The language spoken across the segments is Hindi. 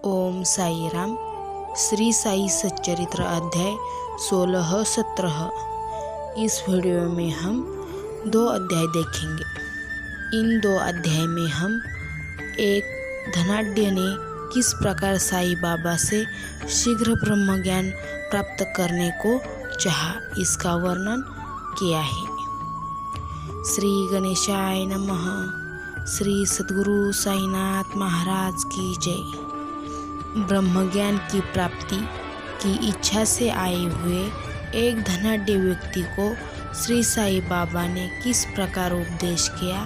ओम साई राम। श्री साई सच्चरित्र अध्याय 16-17। इस वीडियो में हम 2 अध्याय देखेंगे। इन 2 अध्याय में हम एक धनाढ्य ने किस प्रकार साई बाबा से शीघ्र ब्रह्म ज्ञान प्राप्त करने को चाहा, इसका वर्णन किया है। श्री गणेशाय नमः। श्री सद्गुरु साईनाथ महाराज की जय। ब्रह्मज्ञान की प्राप्ति की इच्छा से आए हुए एक धनाढ्य व्यक्ति को श्री साई बाबा ने किस प्रकार उपदेश किया,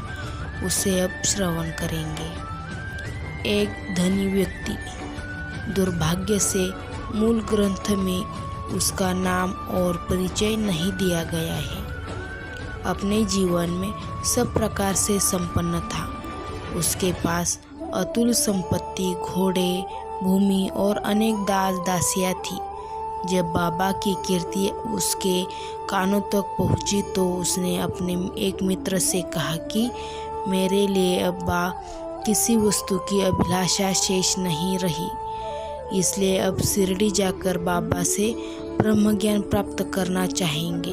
उसे अब श्रवण करेंगे। एक धनी व्यक्ति, दुर्भाग्य से मूल ग्रंथ में उसका नाम और परिचय नहीं दिया गया है, अपने जीवन में सब प्रकार से संपन्न था। उसके पास अतुल संपत्ति, घोड़े, भूमि और अनेक दास दासियाँ थी। जब बाबा की कीर्ति उसके कानों तक पहुंची तो उसने अपने एक मित्र से कहा कि मेरे लिए अब किसी वस्तु की अभिलाषा शेष नहीं रही, इसलिए अब शिरडी जाकर बाबा से ब्रह्मज्ञान प्राप्त करना चाहेंगे,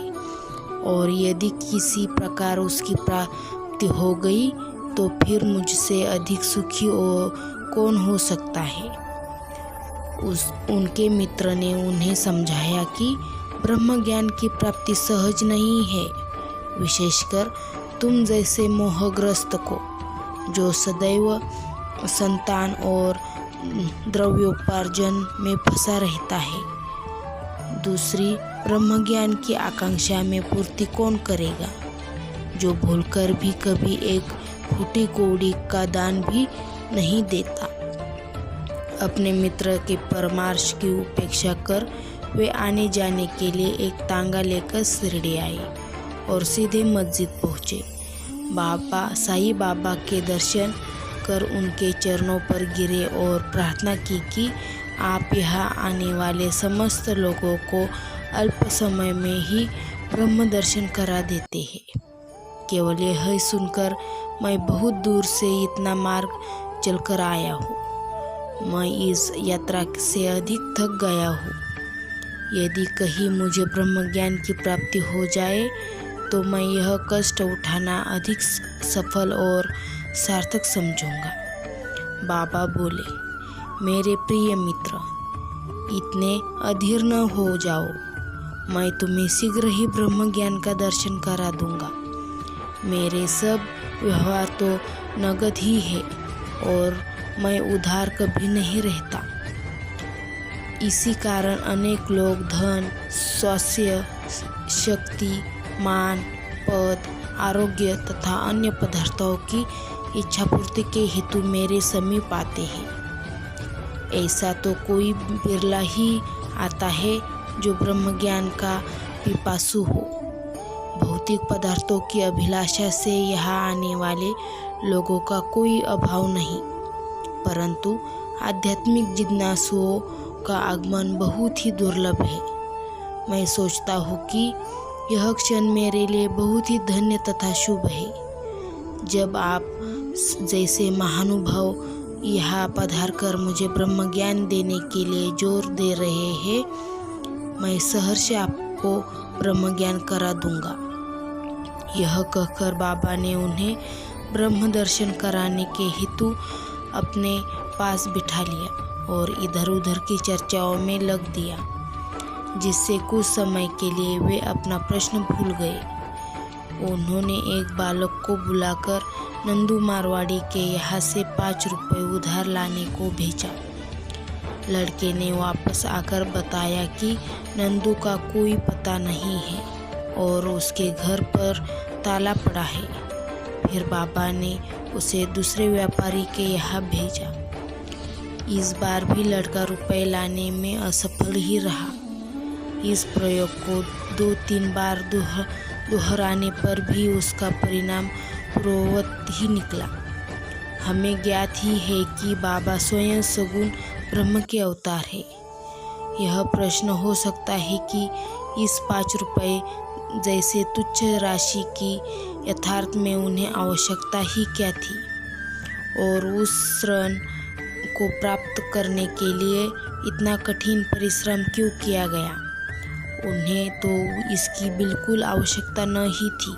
और यदि किसी प्रकार उसकी प्राप्ति हो गई तो फिर मुझसे अधिक सुखी और कौन हो सकता है। उनके मित्र ने उन्हें समझाया कि ब्रह्म ज्ञान की प्राप्ति सहज नहीं है, विशेषकर तुम जैसे मोहग्रस्त को, जो सदैव संतान और द्रव्योपार्जन में फंसा रहता है। दूसरी, ब्रह्म ज्ञान की आकांक्षा में पूर्ति कौन करेगा, जो भूलकर भी कभी एक फूटी कौड़ी का दान भी नहीं देता। अपने मित्र के परामर्श की उपेक्षा कर वे आने जाने के लिए एक तांगा लेकर शिरडी आए और सीधे मस्जिद पहुँचे। साई बाबा के दर्शन कर उनके चरणों पर गिरे और प्रार्थना की कि आप यहाँ आने वाले समस्त लोगों को अल्प समय में ही ब्रह्म दर्शन करा देते हैं। केवल यह सुनकर मैं बहुत दूर से इतना मार्ग चलकर आया हूँ। मैं इस यात्रा से अधिक थक गया हूँ। यदि कहीं मुझे ब्रह्म ज्ञान की प्राप्ति हो जाए तो मैं यह कष्ट उठाना अधिक सफल और सार्थक समझूंगा। बाबा बोले, मेरे प्रिय मित्र, इतने अधीर न हो जाओ, मैं तुम्हें शीघ्र ही ब्रह्म ज्ञान का दर्शन करा दूंगा। मेरे सब व्यवहार तो नगद ही है और मैं उधार कभी नहीं रहता। इसी कारण अनेक लोग धन, स्वास्थ्य, शक्ति, मान, पद, आरोग्य तथा अन्य पदार्थों की इच्छापूर्ति के हेतु मेरे समीप आते हैं। ऐसा तो कोई बिरला ही आता है जो ब्रह्म ज्ञान का पिपासु हो। भौतिक पदार्थों की अभिलाषा से यहाँ आने वाले लोगों का कोई अभाव नहीं, परंतु आध्यात्मिक जिज्ञासुओं का आगमन बहुत ही दुर्लभ है। मैं सोचता हूँ कि यह क्षण मेरे लिए बहुत ही धन्य तथा शुभ है, जब आप जैसे महानुभाव यहाँ पधार कर मुझे ब्रह्म ज्ञान देने के लिए जोर दे रहे हैं। मैं सहर्ष आपको ब्रह्म ज्ञान करा दूंगा। यह कहकर बाबा ने उन्हें ब्रह्म दर्शन कराने के हेतु अपने पास बिठा लिया और इधर उधर की चर्चाओं में लग दिया, जिससे कुछ समय के लिए वे अपना प्रश्न भूल गए। उन्होंने एक बालक को बुलाकर नंदू मारवाड़ी के यहाँ से 5 रुपये उधार लाने को भेजा। लड़के ने वापस आकर बताया कि नंदू का कोई पता नहीं है और उसके घर पर ताला पड़ा है। फिर बाबा ने उसे दूसरे व्यापारी के यहाँ भेजा। इस बार भी लड़का रुपए लाने में असफल ही रहा। इस प्रयोग को 2-3 बार दोहराने पर भी उसका परिणाम पूर्ववत ही निकला। हमें ज्ञात ही है कि बाबा स्वयं सगुण ब्रह्म के अवतार है। यह प्रश्न हो सकता है कि इस 5 रुपये जैसे तुच्छ राशि की यथार्थ में उन्हें आवश्यकता ही क्या थी, और उस ऋण को प्राप्त करने के लिए इतना कठिन परिश्रम क्यों किया गया? उन्हें तो इसकी बिल्कुल आवश्यकता न ही थी।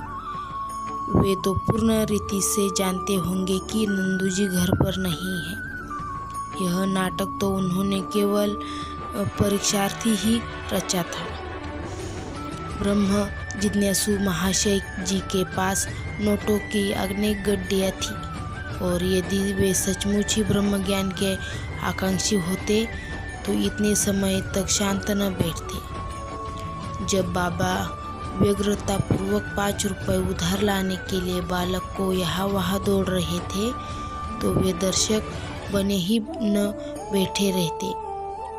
वे तो पूर्ण रीति से जानते होंगे कि नंदूजी घर पर नहीं है। यह नाटक तो उन्होंने केवल परीक्षार्थी ही रचा था। ब्रह्म जिज्ञासु महाशय जी के पास नोटों की अनेक गड्डियाँ थी, और यदि वे सचमुच ही ब्रह्म ज्ञान के आकांक्षी होते तो इतने समय तक शांत न बैठते। जब बाबा व्यग्रतापूर्वक 5 रुपये उधार लाने के लिए बालक को यहाँ वहाँ दौड़ रहे थे, तो वे दर्शक बने ही न बैठे रहते।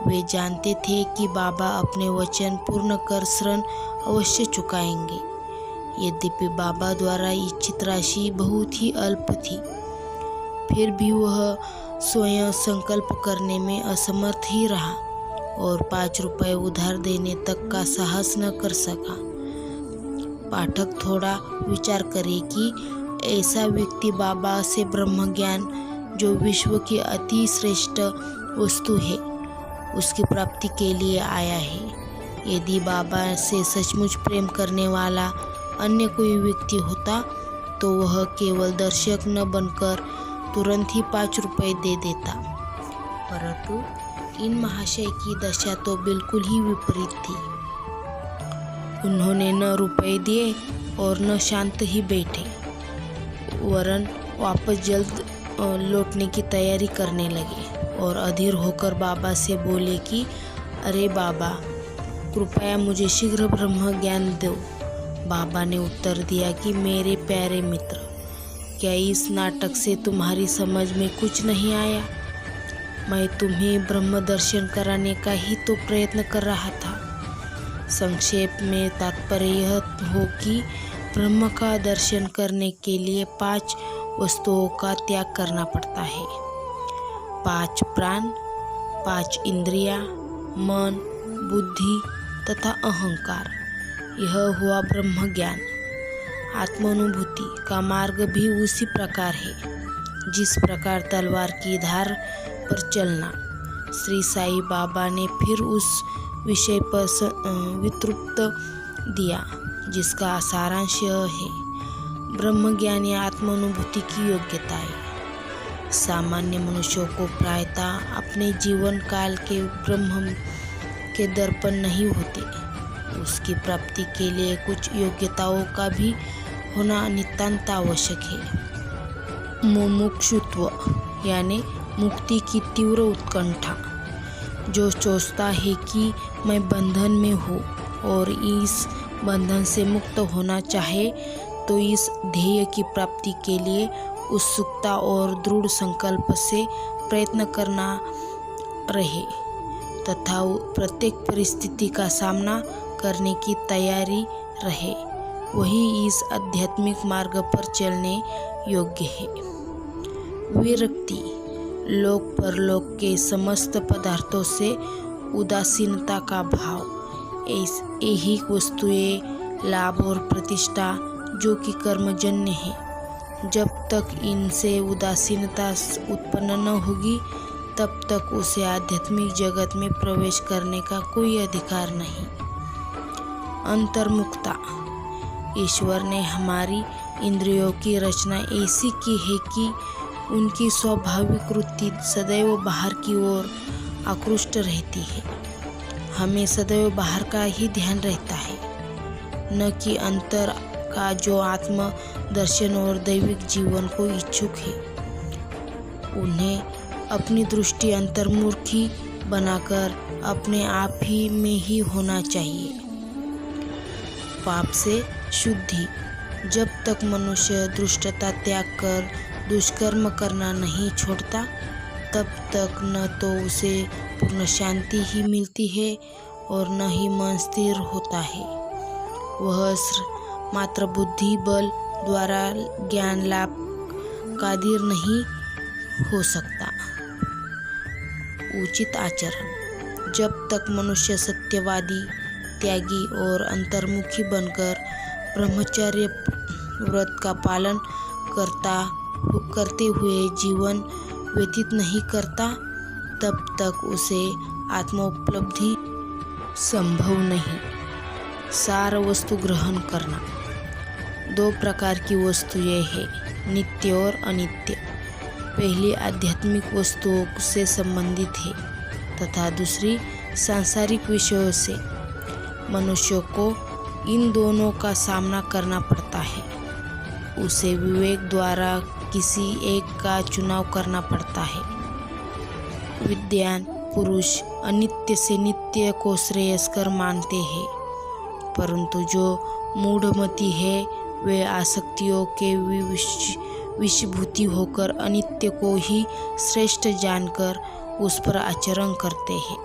वे जानते थे कि बाबा अपने वचन पूर्ण कर ऋण अवश्य चुकाएंगे। यद्यपि बाबा द्वारा इच्छित राशि बहुत ही अल्प थी, फिर भी वह स्वयं संकल्प करने में असमर्थ ही रहा और 5 रुपये उधार देने तक का साहस न कर सका। पाठक थोड़ा विचार करे कि ऐसा व्यक्ति बाबा से ब्रह्म ज्ञान, जो विश्व की अति श्रेष्ठ वस्तु है, उसकी प्राप्ति के लिए आया है। यदि बाबा से सचमुच प्रेम करने वाला अन्य कोई व्यक्ति होता तो वह केवल दर्शक न बनकर तुरंत ही 5 रुपये दे देता। परंतु इन महाशय की दशा तो बिल्कुल ही विपरीत थी। उन्होंने न रुपए दिए और न शांत ही बैठे, वरन वापस जल्द लौटने की तैयारी करने लगे और अधीर होकर बाबा से बोले कि अरे बाबा, कृपया मुझे शीघ्र ब्रह्म ज्ञान दो। बाबा ने उत्तर दिया कि मेरे प्यारे मित्र, क्या इस नाटक से तुम्हारी समझ में कुछ नहीं आया? मैं तुम्हें ब्रह्म दर्शन कराने का ही तो प्रयत्न कर रहा था। संक्षेप में तात्पर्य यह हो कि ब्रह्म का दर्शन करने के लिए 5 वस्तुओं का त्याग करना पड़ता है। 5 प्राण, 5 इंद्रियां, मन, बुद्धि तथा अहंकार। यह हुआ ब्रह्म ज्ञान। आत्मानुभूति का मार्ग भी उसी प्रकार है, जिस प्रकार तलवार की धार पर चलना। श्री साईं बाबा ने फिर उस विषय पर विस्तृत दिया, जिसका सारांश यह है: ब्रह्म ज्ञान या आत्मानुभूति की योग्यता है। सामान्य मनुष्यों को प्रायतः अपने जीवन काल के ब्रह्म के दर्पण नहीं होते। उसकी प्राप्ति के लिए कुछ योग्यताओं का भी होना नितांत आवश्यक है। मुमुक्षुत्व यानी मुक्ति की तीव्र उत्कंठा, जो सोचता है कि मैं बंधन में हूँ और इस बंधन से मुक्त होना चाहे, तो इस ध्येय की प्राप्ति के लिए उत्सुकता और दृढ़ संकल्प से प्रयत्न करना रहे तथा प्रत्येक परिस्थिति का सामना करने की तैयारी रहे, वही इस आध्यात्मिक मार्ग पर चलने योग्य है। विरक्ति, लोक परलोक के समस्त पदार्थों से उदासीनता का भाव, यही वस्तुएं, लाभ और प्रतिष्ठा जो कि कर्मजन्य है, जब तक इनसे उदासीनता उत्पन्न न होगी तब तक उसे आध्यात्मिक जगत में प्रवेश करने का कोई अधिकार नहीं। अंतर्मुखता, ईश्वर ने हमारी इंद्रियों की रचना ऐसी की है कि उनकी स्वाभाविक वृत्ति सदैव बाहर की ओर आकृष्ट रहती है। हमें सदैव बाहर का ही ध्यान रहता है, न कि अंतर का, जो आत्म दर्शन और दैविक जीवन को इच्छुक है। उन्हें अपनी दृष्टि अंतर्मुखी बनाकर अपने आप ही में ही होना चाहिए। पाप से शुद्धि, जब तक मनुष्य दुष्टता त्याग कर दुष्कर्म करना नहीं छोड़ता, तब तक न तो उसे पूर्ण शांति ही मिलती है और न ही मन स्थिर होता है। वह मात्र बुद्धि बल द्वारा ज्ञान लाभ कादिर नहीं हो सकता। उचित आचरण, जब तक मनुष्य सत्यवादी, त्यागी और अंतर्मुखी बनकर ब्रह्मचर्य व्रत का पालन करते हुए जीवन व्यतीत नहीं करता, तब तक उसे आत्मोपलब्धि संभव नहीं। सार वस्तु ग्रहण करना। दो प्रकार की वस्तुएं हैं, नित्य और अनित्य। पहली आध्यात्मिक वस्तुओं से संबंधित है तथा दूसरी सांसारिक विषयों से। मनुष्य को इन दोनों का सामना करना पड़ता है। उसे विवेक द्वारा किसी एक का चुनाव करना पड़ता है। विद्वान पुरुष अनित्य से नित्य को श्रेयस्कर मानते हैं, परंतु जो मूढ़मती है वे आसक्तियों के विषभूति होकर अनित्य को ही श्रेष्ठ जानकर उस पर आचरण करते हैं।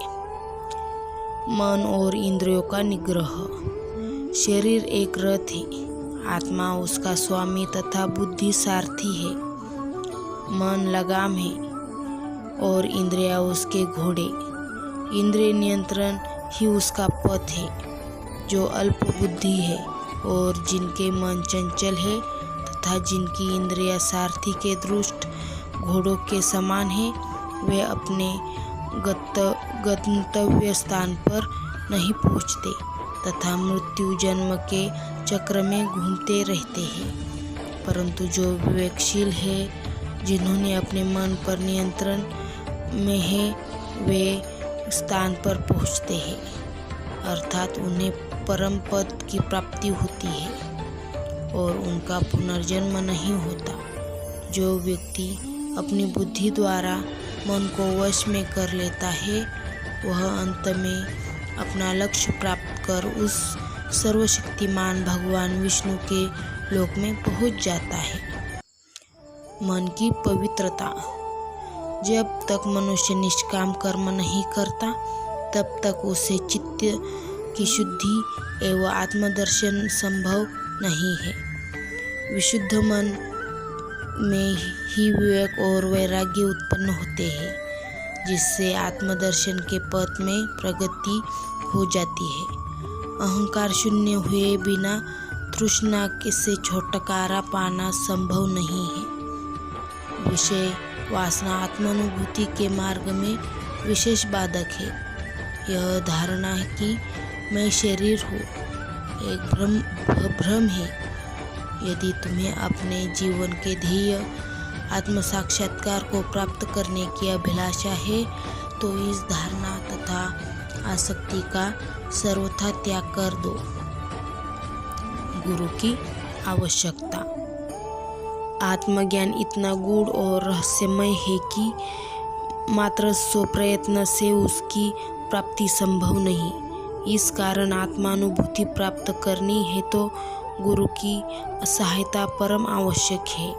मन और इंद्रियों का निग्रह। शरीर एक रथ है, आत्मा उसका स्वामी तथा बुद्धि सारथी है। मन लगाम है और इंद्रियां उसके घोड़े। इंद्रिय नियंत्रण ही उसका पथ है। जो अल्प बुद्धि है और जिनके मन चंचल है तथा जिनकी इंद्रियां सारथी के दुष्ट घोड़ों के समान है, वे अपने गंतव्य स्थान पर नहीं पहुँचते तथा मृत्यु जन्म के चक्र में घूमते रहते हैं। परंतु जो विवेकशील है, जिन्होंने अपने मन पर नियंत्रण में है, वे स्थान पर पहुँचते हैं, अर्थात उन्हें परम पद की प्राप्ति होती है और उनका पुनर्जन्म नहीं होता। जो व्यक्ति अपनी बुद्धि द्वारा मन को वश में कर लेता है, वह अंत में अपना लक्ष्य प्राप्त कर उस सर्वशक्तिमान भगवान विष्णु के लोक में पहुंच जाता है। मन की पवित्रता। जब तक मनुष्य निष्काम कर्म नहीं करता, तब तक उसे चित्त की शुद्धि एवं आत्मदर्शन संभव नहीं है। विशुद्ध मन में ही विवेक और वैराग्य उत्पन्न होते हैं, जिससे आत्मदर्शन के पथ में प्रगति हो जाती है। अहंकार शून्य हुए बिना तृष्णा से छुटकारा पाना संभव नहीं है। विषय वासना आत्मानुभूति के मार्ग में विशेष बाधक है। यह धारणा है कि मैं शरीर हूँ, एक भ्रम है। यदि तुम्हें अपने जीवन के ध्येय आत्म साक्षात्कार को प्राप्त करने की अभिलाषा है, तो इस धारणा तथा आसक्ति का सर्वथा त्याग कर दो। गुरु की आवश्यकता। आत्मज्ञान इतना गूढ़ और रहस्यमय है कि मात्र स्वप्रयत्न से उसकी प्राप्ति संभव नहीं। इस कारण आत्मानुभूति प्राप्त करनी है तो गुरु की सहायता परम आवश्यक है।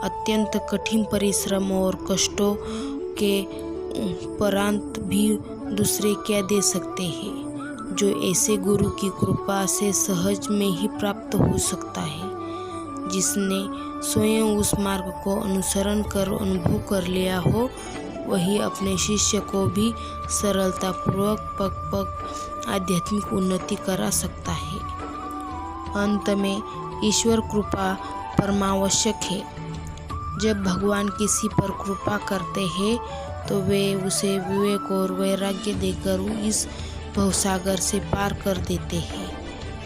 अत्यंत कठिन परिश्रम और कष्टों के उपरांत भी दूसरे क्या दे सकते हैं, जो ऐसे गुरु की कृपा से सहज में ही प्राप्त हो सकता है। जिसने स्वयं उस मार्ग को अनुसरण कर अनुभव कर लिया हो, वही अपने शिष्य को भी सरलतापूर्वक पग पग आध्यात्मिक उन्नति करा सकता है। अंत में ईश्वर कृपा परमावश्यक है। जब भगवान किसी पर कृपा करते हैं तो वे उसे विवेक और वैराग्य देकर इस भवसागर से पार कर देते हैं।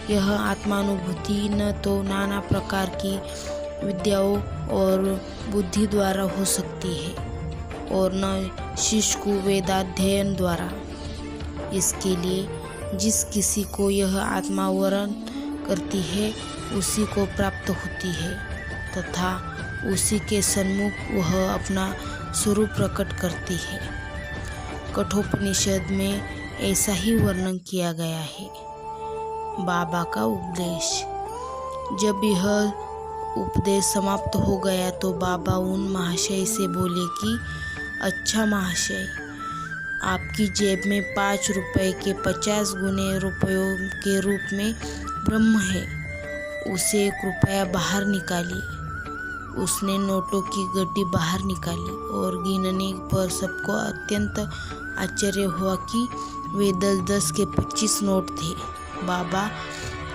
यह आत्मानुभूति न तो नाना प्रकार की विद्याओं और बुद्धि द्वारा हो सकती है और न शिष्य को वेदाध्ययन द्वारा। इसके लिए जिस किसी को यह आत्मावरण करती है, उसी को प्राप्त होती है तथा उसी के सन्मुख वह अपना स्वरूप प्रकट करती है। कठोपनिषद में ऐसा ही वर्णन किया गया है। बाबा का उपदेश। जब यह उपदेश समाप्त हो गया तो बाबा उन महाशय से बोले कि अच्छा महाशय, आपकी जेब में 5 रुपए के 50 गुने रुपयों के रूप में ब्रह्म है, उसे कृपया बाहर निकालिए। उसने नोटों की गड्डी बाहर निकाली और गिनने पर सबको अत्यंत आश्चर्य हुआ कि वे 10-10 के 25 नोट थे। बाबा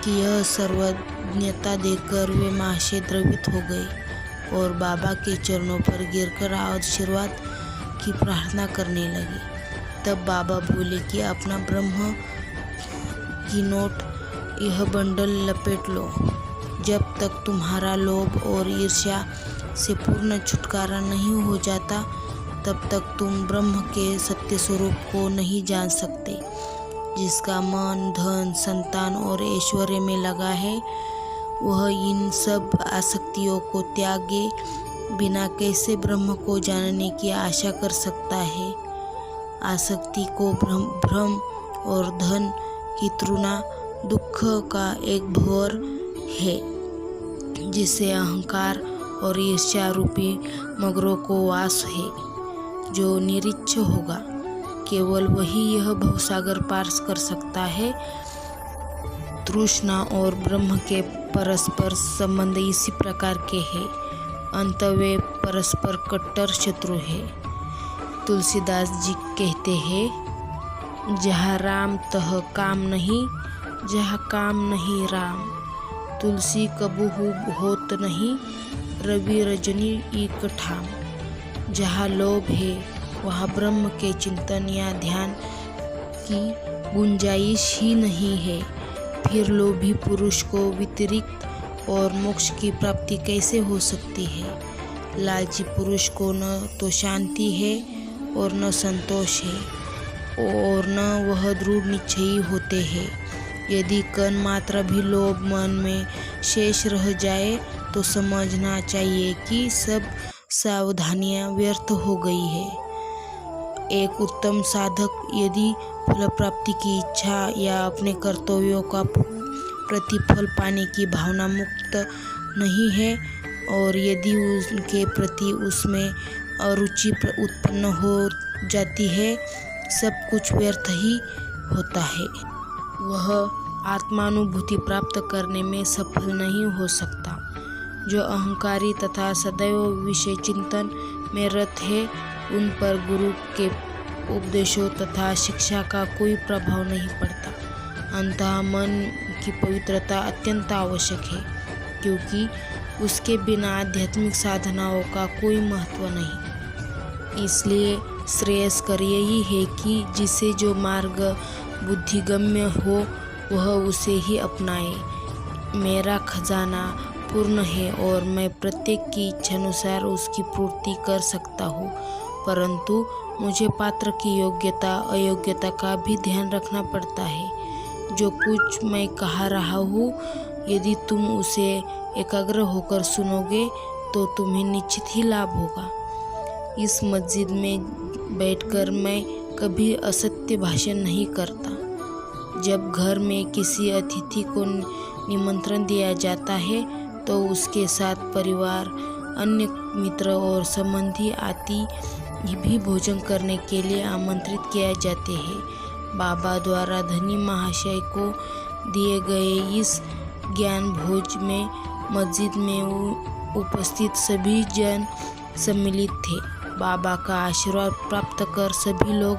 की यह सर्वज्ञता देखकर वे महाशय द्रवित हो गए और बाबा के चरणों पर गिरकर आशीर्वाद की प्रार्थना करने लगे। तब बाबा बोले कि अपना ब्रह्म की नोट यह बंडल लपेट लो। जब तक तुम्हारा लोभ और ईर्ष्या से पूर्ण छुटकारा नहीं हो जाता तब तक तुम ब्रह्म के सत्य स्वरूप को नहीं जान सकते। जिसका मन धन संतान और ऐश्वर्य में लगा है वह इन सब आसक्तियों को त्यागे बिना कैसे ब्रह्म को जानने की आशा कर सकता है। आसक्ति को भ्रम और धन की तृणा दुख का एक भंवर है जिसे अहंकार और ईर्ष्या रूपी मगरों को वास है। जो निरीच्छ होगा केवल वही यह भवसागर पार कर सकता है। तृष्णा और ब्रह्म के परस्पर संबंध इसी प्रकार के हैं। अंत वे परस्पर कट्टर शत्रु है। तुलसीदास जी कहते हैं, जहाँ राम तह काम नहीं, जहाँ काम नहीं राम। तुलसी कबहू होत नहीं, रवि रजनी एक ठाम। जहाँ लोभ है वहाँ ब्रह्म के चिंतन या ध्यान की गुंजाइश ही नहीं है। फिर लोभी पुरुष को वितरित और मोक्ष की प्राप्ति कैसे हो सकती है। लालची पुरुष को न तो शांति है और न संतोष है और न वह दृढ़ निश्चयी होते हैं। यदि कण मात्र भी लोभ मन में शेष रह जाए तो समझना चाहिए कि सब सावधानियां व्यर्थ हो गई है। एक उत्तम साधक यदि फल प्राप्ति की इच्छा या अपने कर्तव्यों का प्रतिफल पाने की भावना मुक्त नहीं है और यदि उनके प्रति उसमें अरुचि उत्पन्न हो जाती है, सब कुछ व्यर्थ ही होता है। वह आत्मानुभूति प्राप्त करने में सफल नहीं हो सकता। जो अहंकारी तथा सदैव विषय चिंतन में रत है उन पर गुरु के उपदेशों तथा शिक्षा का कोई प्रभाव नहीं पड़ता। अंतः मन की पवित्रता अत्यंत आवश्यक है क्योंकि उसके बिना आध्यात्मिक साधनाओं का कोई महत्व नहीं। इसलिए श्रेयस्कर यही है कि जिसे जो मार्ग बुद्धिगम्य हो वह उसे ही अपनाए। मेरा खजाना पूर्ण है और मैं प्रत्येक की इच्छानुसार उसकी पूर्ति कर सकता हूँ, परंतु मुझे पात्र की योग्यता अयोग्यता का भी ध्यान रखना पड़ता है। जो कुछ मैं कह रहा हूँ यदि तुम उसे एकाग्र होकर सुनोगे तो तुम्हें निश्चित ही लाभ होगा। इस मस्जिद में बैठकर मैं कभी असत्य भाषण नहीं करता। जब घर में किसी अतिथि को निमंत्रण दिया जाता है तो उसके साथ परिवार, अन्य मित्र और संबंधी आदि भी भोजन करने के लिए आमंत्रित किए जाते हैं। बाबा द्वारा धनी महाशय को दिए गए इस ज्ञान भोज में मस्जिद में उपस्थित सभी जन सम्मिलित थे। बाबा का आशीर्वाद प्राप्त कर सभी लोग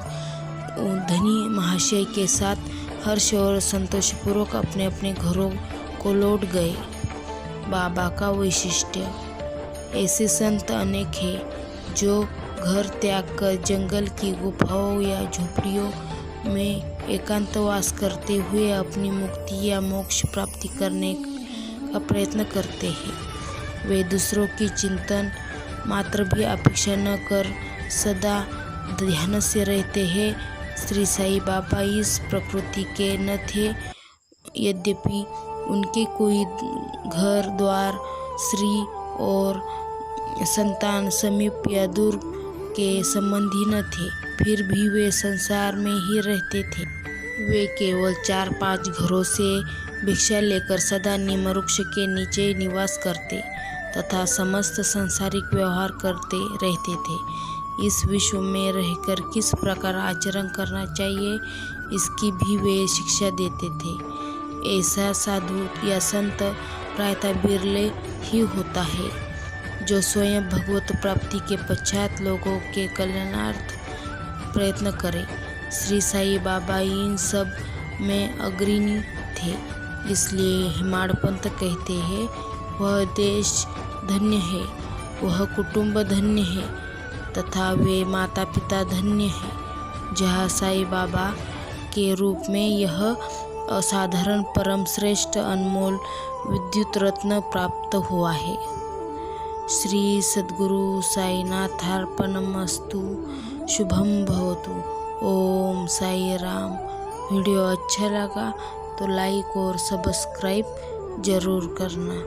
धनी महाशय के साथ हर्ष और संतोषपूर्वक अपने अपने घरों को लौट गए। बाबा का वैशिष्ट्य। ऐसे संत अनेक हैं जो घर त्याग कर जंगल की गुफाओं या झोपड़ियों में एकांतवास करते हुए अपनी मुक्ति या मोक्ष प्राप्ति करने का प्रयत्न करते हैं। वे दूसरों की चिंतन मात्र भी अपेक्षा न कर सदा ध्यान से रहते हैं। श्री साईं बाबा इस प्रकृति के न थे, यद्यपि उनके कोई घर द्वार, स्त्री और संतान समीप या दूर के संबंधी न थे, फिर भी वे संसार में ही रहते थे। वे केवल 4-5 घरों से भिक्षा लेकर सदा नीम वृक्ष के नीचे निवास करते तथा समस्त सांसारिक व्यवहार करते रहते थे। इस विश्व में रहकर किस प्रकार आचरण करना चाहिए इसकी भी वे शिक्षा देते थे। ऐसा साधु या संत प्रायतः बिरले ही होता है जो स्वयं भगवत प्राप्ति के पश्चात लोगों के कल्याणार्थ प्रयत्न करे। श्री साईं बाबा इन सब में अग्रणी थे। इसलिए हेमाडपंत कहते हैं, वह देश धन्य है, वह कुटुंब धन्य है, तथा वे माता पिता धन्य हैं जहाँ साईं बाबा के रूप में यह असाधारण परम श्रेष्ठ अनमोल विद्युत रत्न प्राप्त हुआ है। श्री सद्गुरु साईनाथार्पणमस्तु। शुभम भवतु। ओम साई राम। वीडियो अच्छा लगा तो लाइक और सब्सक्राइब ज़रूर करना।